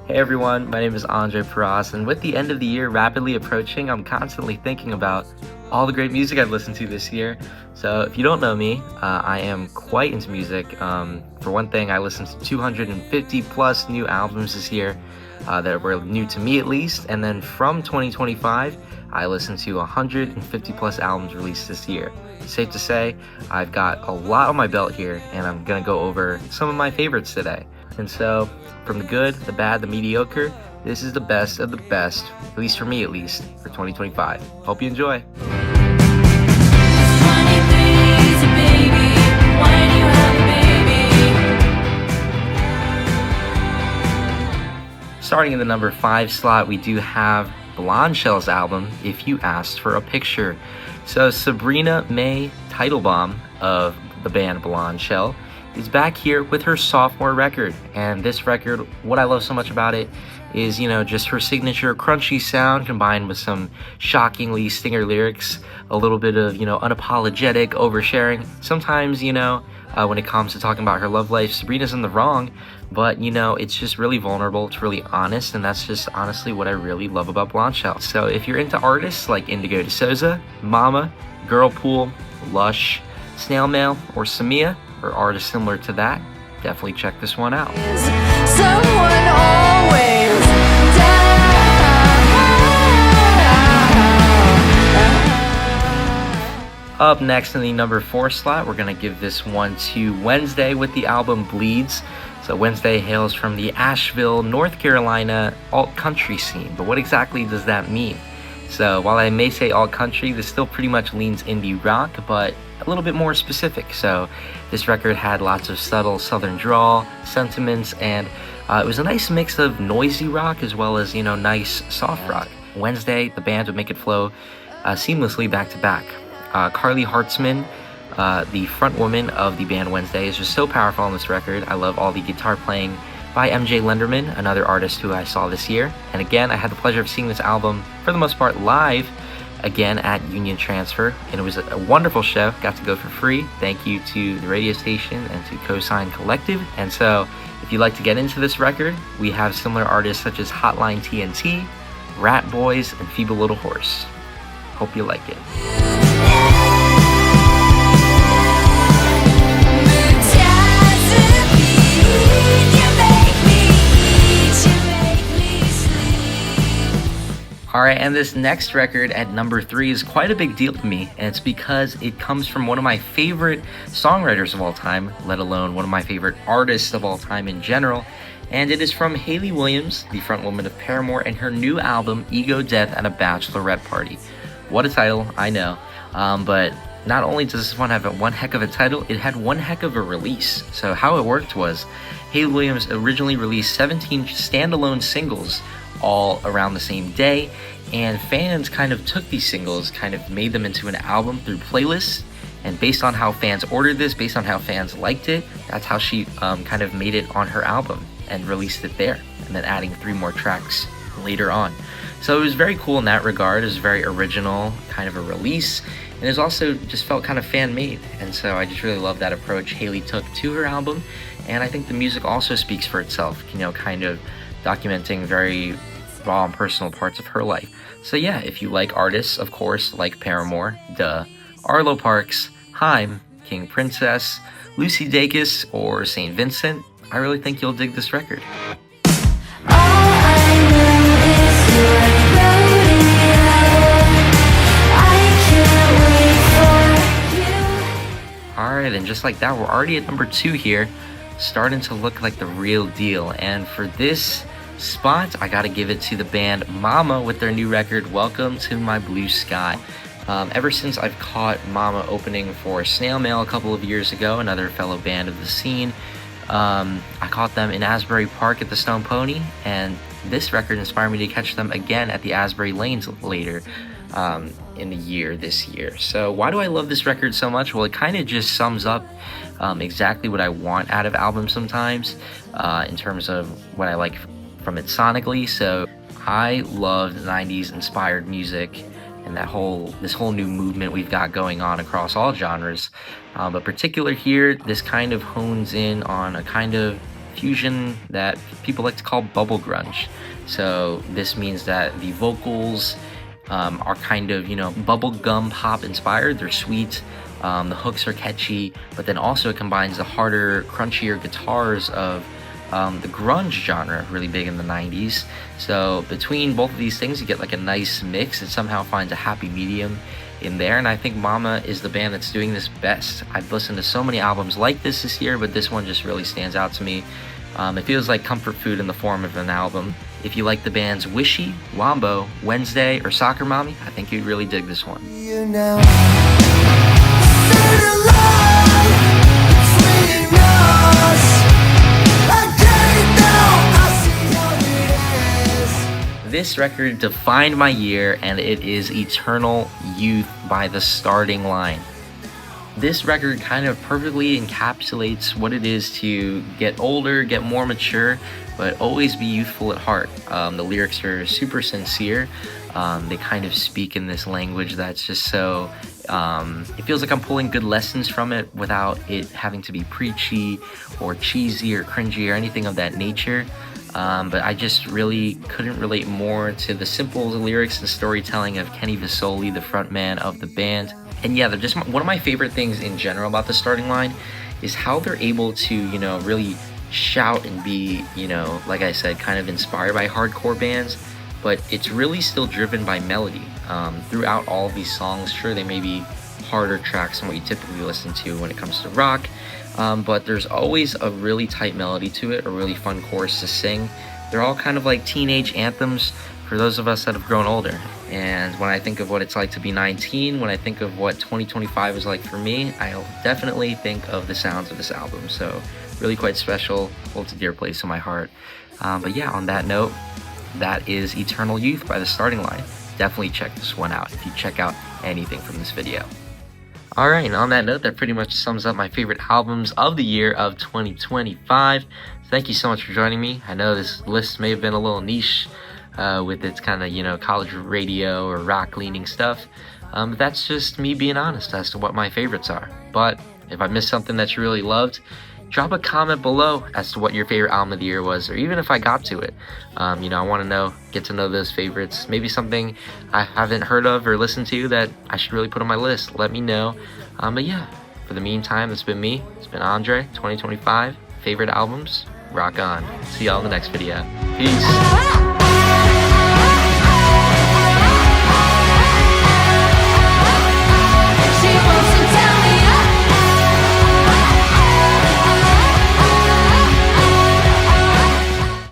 Hey everyone, my name is Andre Peras, and with the end of the year rapidly approaching, I'm constantly thinking about all the great music I've listened to this year. So if you don't know me, I am quite into music. For one thing, I listened to 250 plus new albums this year that were new to me at least, and then from 2025, I listened to 150 plus albums released this year. Safe to say, I've got a lot on my belt here, and I'm gonna go over some of my favorites today. And so, from the good, the bad, the mediocre, this is the best of the best, at least for me at least, for 2025. Hope you enjoy. Starting in the number 5 slot, we do have Blondshell's album, If You Asked for a Picture. So Sabrina May Teitelbaum of the band Blondshell is back here with her sophomore record. And this record, what I love so much about it is, just her signature crunchy sound combined with some shockingly stinger lyrics, a little bit of, unapologetic oversharing. Sometimes, when it comes to talking about her love life, Sabrina's in the wrong, but, it's just really vulnerable, it's really honest, and that's just honestly what I really love about Blondshell. So if you're into artists like Indigo DeSouza, Momma, Girlpool, Lush, Snail Mail, or Samia, or artists similar to that, definitely check this one out. Someone always Up next in the number 4 slot, we're going to give this one to Wednesday with the album Bleeds. So Wednesday hails from the Asheville, North Carolina alt-country scene, but what exactly does that mean? So while I may say alt-country, this still pretty much leans indie rock, but a little bit more specific. So this record had lots of subtle southern drawl, sentiments, and it was a nice mix of noisy rock as well as, nice soft rock. Wednesday, the band would make it flow seamlessly back to back. Carly Hartzman, the front woman of the band Wednesday, is just so powerful on this record. I love all the guitar playing by MJ Lenderman, another artist who I saw this year. And again, I had the pleasure of seeing this album, for the most part, live, again at Union Transfer, and it was a wonderful show. Got to go for free. Thank you to the radio station and to Cosign Collective. And so if you'd like to get into this record, we have similar artists such as Hotline TNT, Rat Boys, and Feeble Little Horse. Hope you like it. Alright, and this next record at number 3 is quite a big deal to me, and it's because it comes from one of my favorite songwriters of all time, let alone one of my favorite artists of all time in general, and it is from Hayley Williams, the frontwoman of Paramore, and her new album, Ego, Death, and a Bachelorette Party. What a title, I know, but not only does this one have one heck of a title, it had one heck of a release. So how it worked was, Hayley Williams originally released 17 standalone singles all around the same day, and fans kind of took these singles, kind of made them into an album through playlists, and based on how fans ordered this, based on how fans liked it, that's how she kind of made it on her album and released it there, and then adding 3 more tracks later on. So it was very cool in that regard. It was very original kind of a release, and it was also just felt kind of fan-made, and so I just really love that approach Hayley took to her album, and I think the music also speaks for itself, kind of documenting very raw and personal parts of her life. So yeah, if you like artists, of course, like Paramore, Arlo Parks, Haim, King Princess, Lucy Dacus, or St. Vincent, I really think you'll dig this record. Alright, and just like that, we're already at number 2 here, starting to look like the real deal. And for this spot, I gotta give it to the band Momma with their new record, Welcome to My Blue Sky. Ever since I've caught Momma opening for Snail Mail a couple of years ago, another fellow band of the scene, I caught them in Asbury Park at the Stone Pony, and this record inspired me to catch them again at the Asbury Lanes later in the year this year. So why do I love this record so much? Well, it kind of just sums up exactly what I want out of albums sometimes, in terms of what I like from it sonically. So I love 90s inspired music and this whole new movement we've got going on across all genres. But particular here, this kind of hones in on a kind of fusion that people like to call bubble grunge. So this means that the vocals are kind of, bubblegum pop inspired. They're sweet. The hooks are catchy, but then also it combines the harder, crunchier guitars of the grunge genre, really big in the 90s. So between both of these things, you get like a nice mix. It somehow finds a happy medium in there, and I think Momma is the band that's doing this best. I've listened to so many albums like this year, but this one just really stands out to me. It feels like comfort food in the form of an album. If you like the bands Wishy, Wombo, Wednesday, or Soccer Mommy, I think you'd really dig this one. You know, set alive between us. I can't know, I see how it is. This record defined my year, and it is Eternal Youth by The Starting Line. This record kind of perfectly encapsulates what it is to get older, get more mature, but always be youthful at heart. The lyrics are super sincere. They kind of speak in this language that's just so... it feels like I'm pulling good lessons from it without it having to be preachy or cheesy or cringy or anything of that nature. But I just really couldn't relate more to the simple lyrics and storytelling of Kenny Vasoli, the frontman of the band. And yeah, they're just one of my favorite things in general about The Starting Line is how they're able to, really shout and be, like I said, kind of inspired by hardcore bands, but it's really still driven by melody. Throughout all of these songs, sure, they may be harder tracks than what you typically listen to when it comes to rock, but there's always a really tight melody to it, a really fun chorus to sing. They're all kind of like teenage anthems for those of us that have grown older. And when I think of what it's like to be 19, when I think of what 2025 is like for me, I'll definitely think of the sounds of this album. So really quite special, holds a dear place in my heart. But yeah, on that note, that is Eternal Youth by The Starting Line. Definitely check this one out if you check out anything from this video. Alright, and on that note, that pretty much sums up my favorite albums of the year of 2025. Thank you so much for joining me. I know this list may have been a little niche with its kind of, college radio or rock leaning stuff. But that's just me being honest as to what my favorites are. But if I missed something that you really loved, drop a comment below as to what your favorite album of the year was, or even if I got to it. I want to know, get to know those favorites. Maybe something I haven't heard of or listened to that I should really put on my list. Let me know. But yeah, for the meantime, it's been me. It's been Andre, 2025. Favorite albums, rock on. See y'all in the next video. Peace.